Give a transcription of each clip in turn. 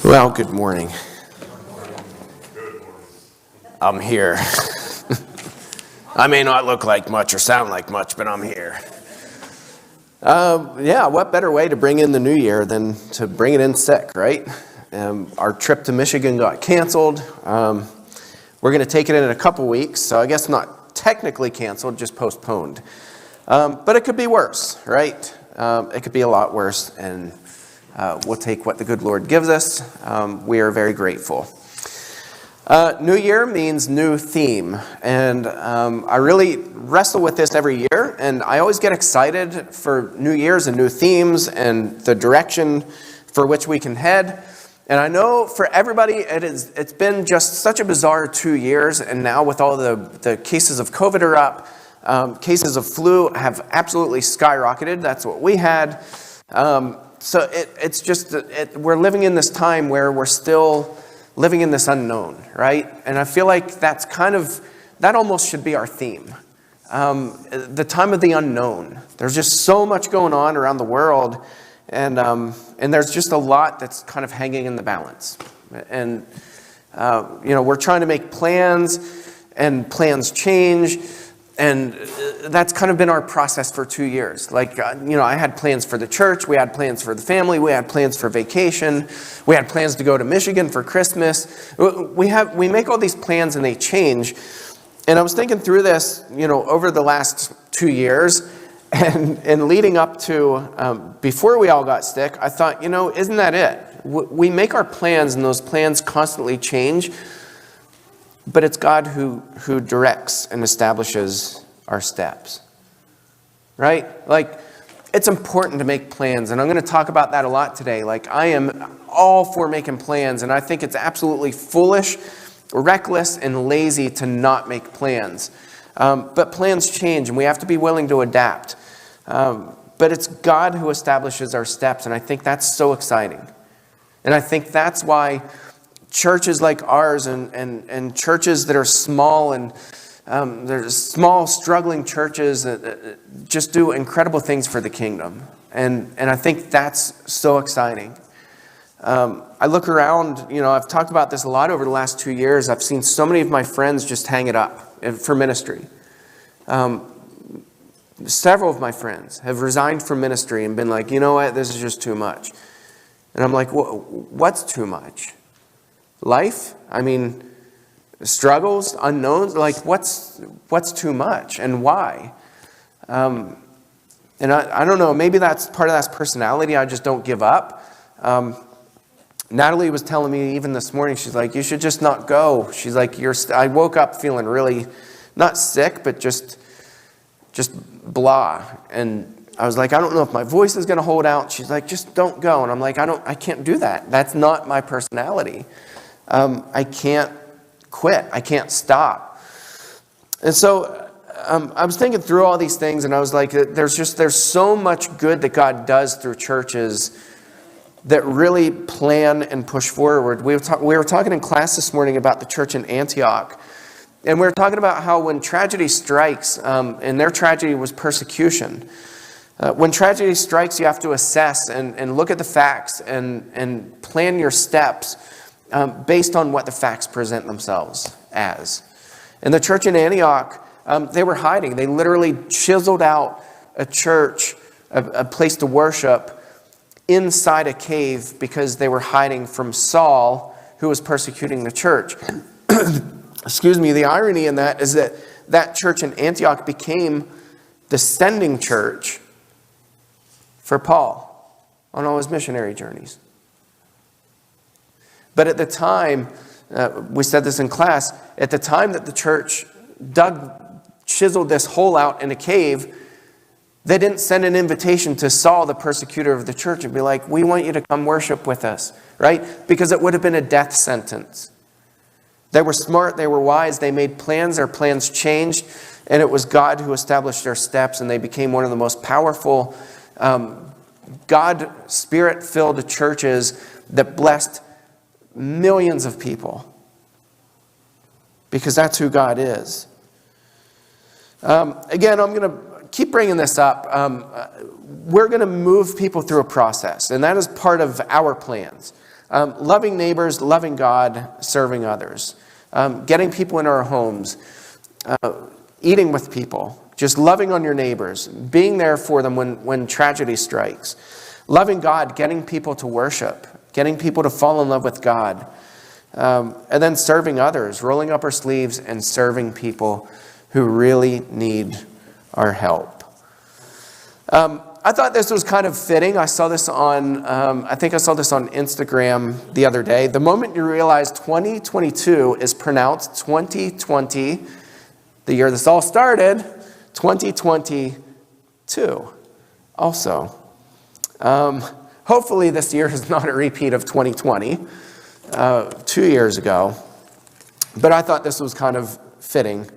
Well, good morning. I'm here. I may not look like much or sound like much, but I'm here. What better way to bring in the new year than to bring it in sick, right? Our trip to Michigan got canceled. We're going to take it in a couple weeks, so I guess not technically canceled, just postponed. But it could be worse, right? It could be a lot worse, and we'll take what the good Lord gives us. We are very grateful. New year means new theme, and I really wrestle with this every year, and I always get excited for New Year's and new themes and the direction for which we can head. And I know for everybody it's been just such a bizarre 2 years, and now with all the cases of COVID are up, cases of flu have absolutely skyrocketed. That's what we had. So it's just, we're living in this time where we're still living in this unknown, right? And I feel like that almost should be our theme. The time of the unknown. There's just so much going on around the world, and there's just a lot that's kind of hanging in the balance. And, we're trying to make plans, and plans change. And that's kind of been our process for 2 years. I had plans for the church. We had plans for the family. We had plans for vacation. We had plans to go to Michigan for Christmas. We make all these plans and they change. And I was thinking through this, over the last 2 years and leading up to before we all got sick, I thought, isn't that it? We make our plans and those plans constantly change. But it's God who directs and establishes our steps, right? It's important to make plans, and I'm going to talk about that a lot today. I am all for making plans, and I think it's absolutely foolish, reckless, and lazy to not make plans. But plans change, and we have to be willing to adapt. But it's God who establishes our steps, and I think that's so exciting. And I think that's why churches like ours and churches that are small and there's small struggling churches that just do incredible things for the kingdom. And I think that's so exciting. I look around, I've talked about this a lot over the last 2 years. I've seen so many of my friends just hang it up for ministry. Several of my friends have resigned from ministry and been like, you know what, this is just too much. And I'm like, what's too much? Life? Struggles, unknowns, what's too much and why? And I don't know, maybe that's part of that personality. I just don't give up. Natalie was telling me even this morning, she's like, you should just not go. She's like, I woke up feeling really, not sick, but just blah. And I was like, I don't know if my voice is going to hold out. She's like, just don't go. And I'm like, I can't do that. That's not my personality. I can't quit. I can't stop. And so I was thinking through all these things, and I was like, there's so much good that God does through churches that really plan and push forward. We were talking in class this morning about the church in Antioch, and we were talking about how when tragedy strikes, and their tragedy was persecution. When tragedy strikes, you have to assess and look at the facts and plan your steps based on what the facts present themselves as. In the church in Antioch, they were hiding. They literally chiseled out a church, a place to worship, inside a cave because they were hiding from Saul, who was persecuting the church. Excuse me, the irony in that is that church in Antioch became the sending church for Paul on all his missionary journeys. But at the time, we said this in class, at the time that the church chiseled this hole out in a cave, they didn't send an invitation to Saul, the persecutor of the church, and be like, we want you to come worship with us, right? Because it would have been a death sentence. They were smart, they were wise, they made plans, their plans changed, and it was God who established their steps, and they became one of the most powerful, God, Spirit-filled churches that blessed millions of people, because that's who God is. Again, I'm going to keep bringing this up. We're going to move people through a process, and that is part of our plans. Loving neighbors, loving God, serving others. Getting people in our homes, eating with people, just loving on your neighbors, being there for them when tragedy strikes. Loving God, getting people to worship, getting people to fall in love with God. And then serving others, rolling up our sleeves and serving people who really need our help. I thought this was kind of fitting. I saw this on, I think I saw this on Instagram the other day. The moment you realize 2022 is pronounced 2020, the year this all started, 2022 also. Hopefully this year is not a repeat of 2020, 2 years ago. But I thought this was kind of fitting.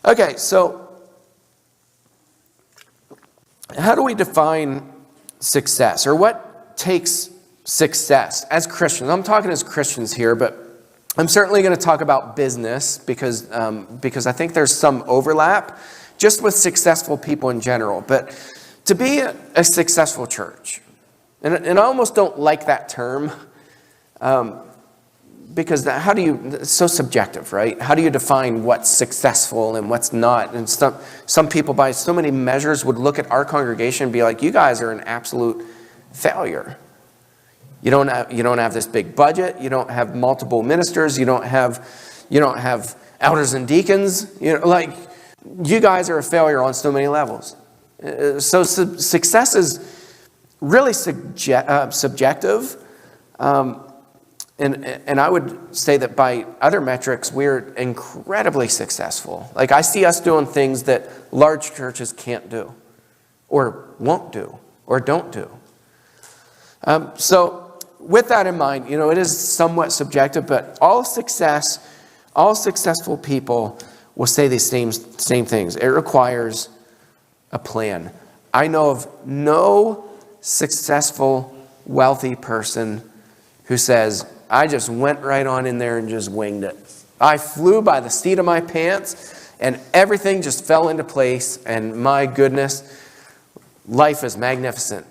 Okay, so how do we define success? Or what takes success as Christians? I'm talking as Christians here, but I'm certainly going to talk about business because I think there's some overlap just with successful people in general. But to be a successful church, and I almost don't like that term because it's so subjective, right? How do you define what's successful and what's not? And some people by so many measures would look at our congregation and be like, you guys are an absolute failure. You don't have this big budget. You don't have multiple ministers. You don't have elders and deacons. You guys are a failure on so many levels. So success is really subjective. And I would say that by other metrics, we're incredibly successful. Like I see us doing things that large churches can't do, or won't do, or don't do. So with that in mind, it is somewhat subjective, but all successful people will say these same things. It requires a plan. I know of no successful, wealthy person who says, I just went right on in there and just winged it. I flew by the seat of my pants and everything just fell into place, and my goodness, life is magnificent.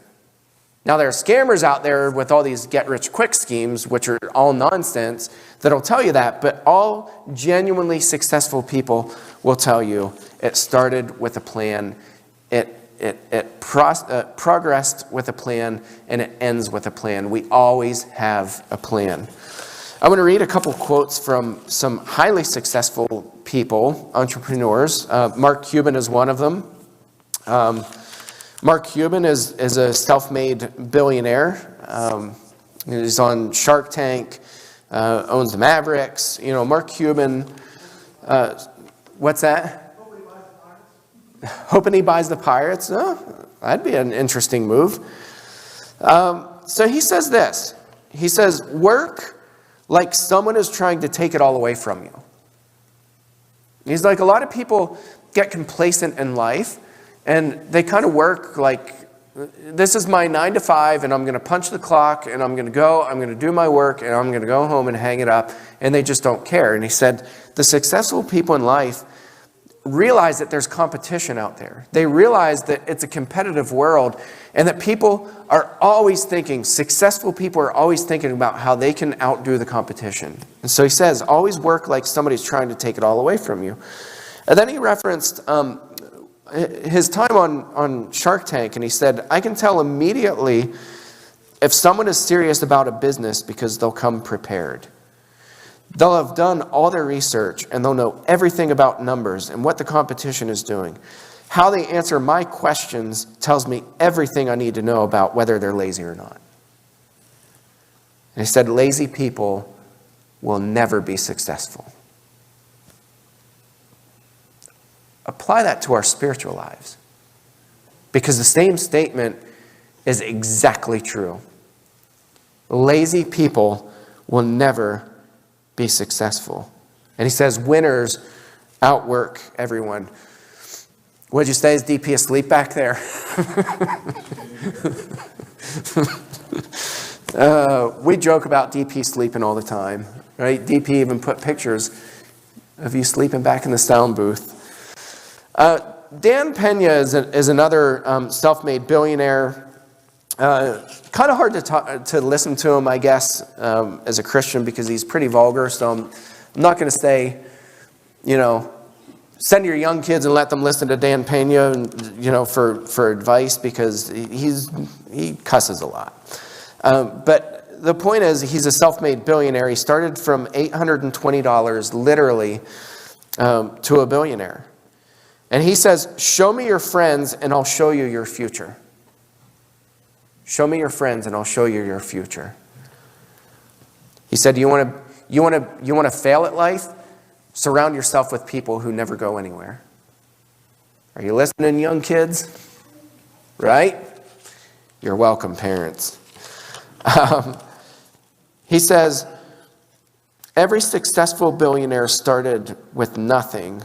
Now there are scammers out there with all these get-rich-quick schemes, which are all nonsense, that'll tell you that, but all genuinely successful people will tell you it started with a plan, it progressed with a plan, and it ends with a plan. We always have a plan. I'm going to read a couple quotes from some highly successful people, entrepreneurs. Mark Cuban is one of them. Mark Cuban is a self-made billionaire. He's on Shark Tank, owns the Mavericks. Mark Cuban, what's that? Hoping he buys the Pirates? Oh, that'd be an interesting move. So he says this. He says, work like someone is trying to take it all away from you. He's like, a lot of people get complacent in life, and they kind of work like, this is my 9 to 5, and I'm going to punch the clock, and I'm going to do my work, and I'm going to go home and hang it up, and they just don't care. And he said, the successful people in life realize that there's competition out there. They realize that it's a competitive world, and that successful people are always thinking about how they can outdo the competition. And so he says, always work like somebody's trying to take it all away from you. And then he referenced his time on Shark Tank, and he said, I can tell immediately if someone is serious about a business because they'll come prepared. They'll have done all their research, and they'll know everything about numbers and what the competition is doing. How they answer my questions tells me everything I need to know about whether they're lazy or not. And he said, lazy people will never be successful. Apply that to our spiritual lives, because the same statement is exactly true. Lazy people will never be successful. And he says, winners outwork everyone. What'd you say? Is DP asleep back there? We joke about DP sleeping all the time, right? DP even put pictures of you sleeping back in the sound booth. Dan Pena is another self-made billionaire. Kind of hard to listen to him, I guess, as a Christian, because he's pretty vulgar. So I'm not going to say, send your young kids and let them listen to Dan Pena, for advice, because he cusses a lot. But the point is, he's a self-made billionaire. He started from $820, literally, to a billionaire. And he says, show me your friends and I'll show you your future. Show me your friends and I'll show you your future. He said, you want to fail at life? Surround yourself with people who never go anywhere. Are you listening, young kids? Right? You're welcome, parents. He says, every successful billionaire started with nothing.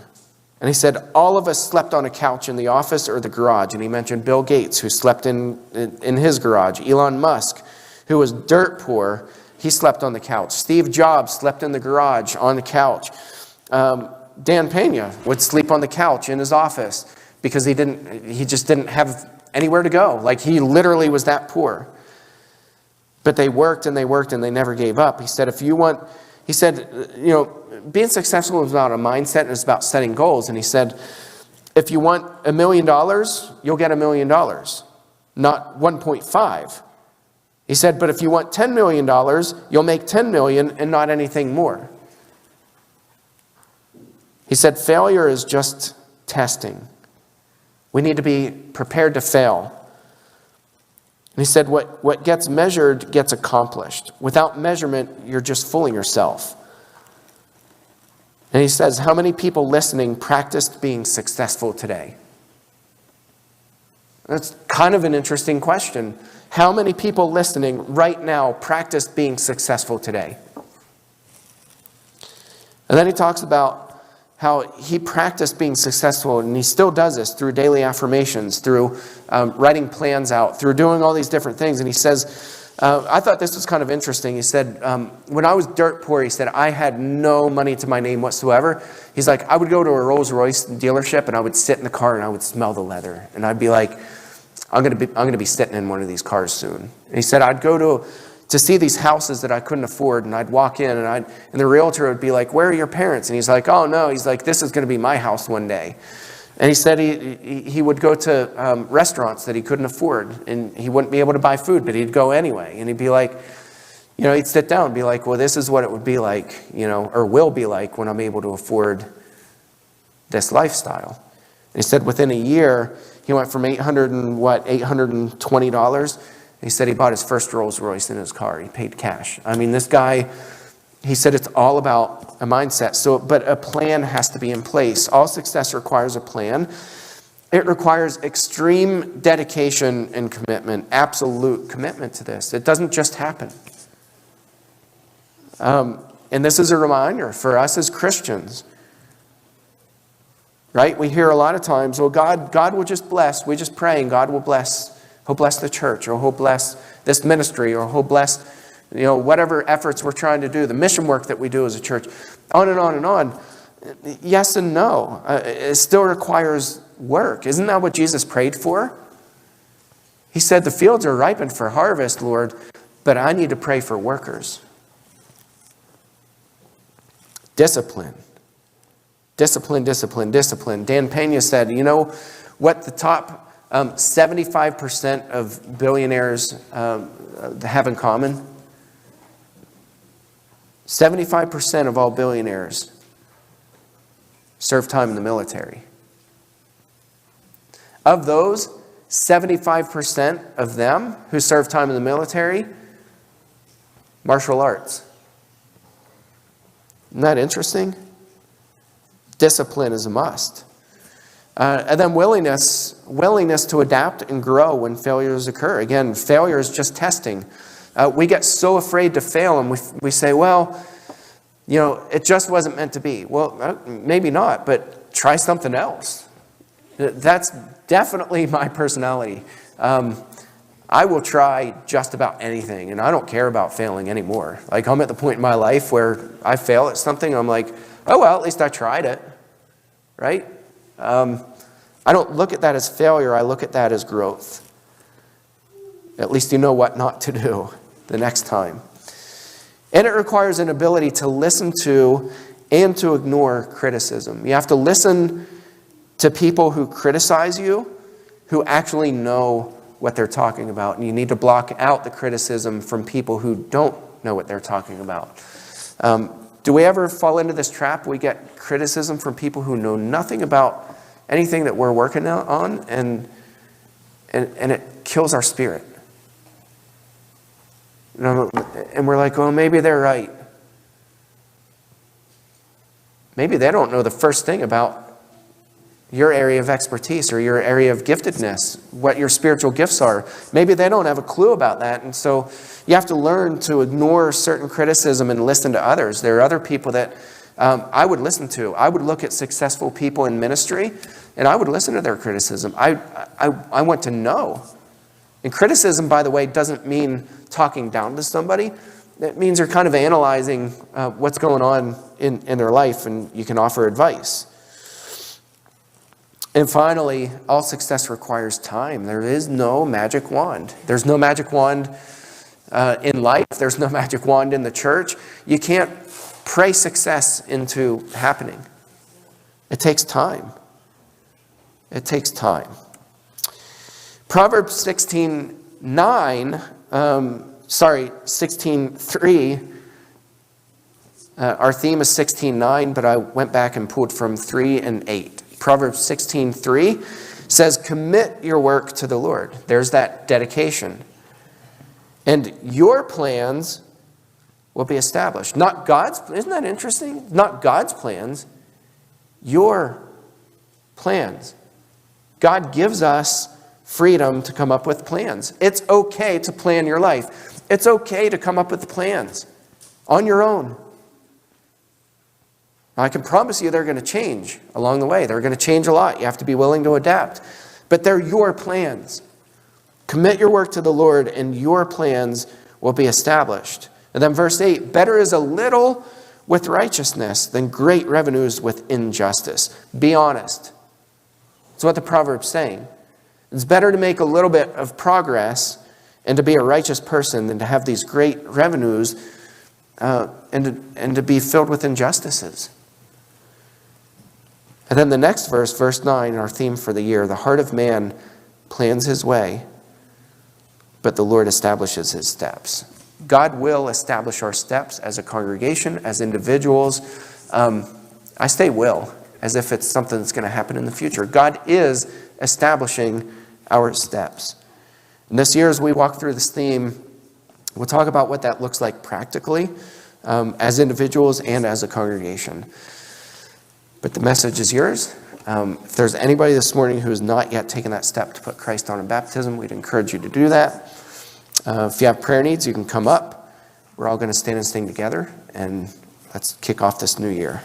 And he said, all of us slept on a couch in the office or the garage. And he mentioned Bill Gates, who slept in his garage. Elon Musk, who was dirt poor, he slept on the couch. Steve Jobs slept in the garage on the couch. Dan Pena would sleep on the couch in his office because he just didn't have anywhere to go. Like, he literally was that poor. But they worked and they worked and they never gave up. He said, being successful is about a mindset and it's about setting goals. And he said, if you want $1 million, you'll get $1 million, not 1.5. He said, but if you want $10 million, you'll make 10 million and not anything more. He said, failure is just testing. We need to be prepared to fail. And he said, what gets measured gets accomplished. Without measurement, you're just fooling yourself. And he says, how many people listening practiced being successful today? That's kind of an interesting question. How many people listening right now practiced being successful today? And then he talks about how he practiced being successful, and he still does this through daily affirmations, through writing plans out, through doing all these different things. And he says, I thought this was kind of interesting. He said, when I was dirt poor, he said, I had no money to my name whatsoever. He's like, I would go to a Rolls Royce dealership and I would sit in the car and I would smell the leather. And I'd be like, I'm going to be sitting in one of these cars soon. And he said, I'd go to see these houses that I couldn't afford, and I'd walk in and the realtor would be like, where are your parents? And he's like, oh no, he's like, this is going to be my house one day. And he said he would go to restaurants that he couldn't afford, and he wouldn't be able to buy food, but he'd go anyway. And he'd be like, he'd sit down and be like, well, this is what it would be like, or will be like when I'm able to afford this lifestyle. And he said within a year, he went from $820. He said he bought his first Rolls Royce in his car. He paid cash. I mean, this guy, he said it's all about a mindset. But a plan has to be in place. All success requires a plan. It requires extreme dedication and commitment, absolute commitment to this. It doesn't just happen. And this is a reminder for us as Christians. Right? We hear a lot of times, well, God will just bless. We just pray and God will bless. He'll bless the church, or He'll bless this ministry, or He'll bless, whatever efforts we're trying to do, the mission work that we do as a church, on and on and on. Yes and no. It still requires work. Isn't that what Jesus prayed for? He said, the fields are ripened for harvest, Lord, but I need to pray for workers. Discipline. Discipline, discipline, discipline. Dan Pena said, you know what the top 75% of billionaires have in common? 75% of all billionaires serve time in the military. Of those, 75% of them who serve time in the military, martial arts. Isn't that interesting? Discipline is a must. And then willingness to adapt and grow when failures occur. Again, failure is just testing. We get so afraid to fail, and we say, well, it just wasn't meant to be. Well, maybe not, but try something else. That's definitely my personality. I will try just about anything, and I don't care about failing anymore. Like, I'm at the point in my life where I fail at something, I'm like, oh, well, at least I tried it, right? I don't look at that as failure. I look at that as growth. At least you know what not to do the next time. And it requires an ability to listen to and to ignore criticism. You have to listen to people who criticize you, who actually know what they're talking about. And you need to block out the criticism from people who don't know what they're talking about. Do we ever fall into this trap? We get criticism from people who know nothing about anything that we're working on, and it kills our spirit. And we're like, well, maybe they're right. Maybe they don't know the first thing about your area of expertise or your area of giftedness, what your spiritual gifts are. Maybe they don't have a clue about that. And so you have to learn to ignore certain criticism and listen to others. There are other people that I would listen to. I would look at successful people in ministry, and I would listen to their criticism. I want to know. And criticism, by the way, doesn't mean talking down to somebody. It means you're kind of analyzing what's going on in their life, and you can offer advice. And finally, all success requires time. There is no magic wand. There's no magic wand in life. There's no magic wand in the church. You can't pray success into happening. It takes time. It takes time. Proverbs 16:3. Our theme is 16:9, but I went back and pulled from 3 and 8. Proverbs 16:3 says, commit your work to the Lord. There's that dedication. And your plans will be established. Not God's. Isn't that interesting? Not God's plans. Your plans. God gives us freedom to come up with plans. It's okay to plan your life. It's okay to come up with plans on your own. I can promise you they're going to change along the way. They're going to change a lot. You have to be willing to adapt. But they're your plans. Commit your work to the Lord, and your plans will be established. And then verse 8, better is a little with righteousness than great revenues with injustice. Be honest. That's what the Proverbs saying. It's better to make a little bit of progress and to be a righteous person than to have these great revenues and to be filled with injustices. And then the next verse, verse 9, our theme for the year, the heart of man plans his way, but the Lord establishes his steps. God will establish our steps as a congregation, as individuals. I say will, as if it's something that's going to happen in the future. God is establishing our steps. And this year, as we walk through this theme, we'll talk about what that looks like practically, as individuals and as a congregation. But the message is yours. If there's anybody this morning who has not yet taken that step to put Christ on in baptism, we'd encourage you to do that. If you have prayer needs, you can come up. We're all going to stand and sing together, and let's kick off this new year.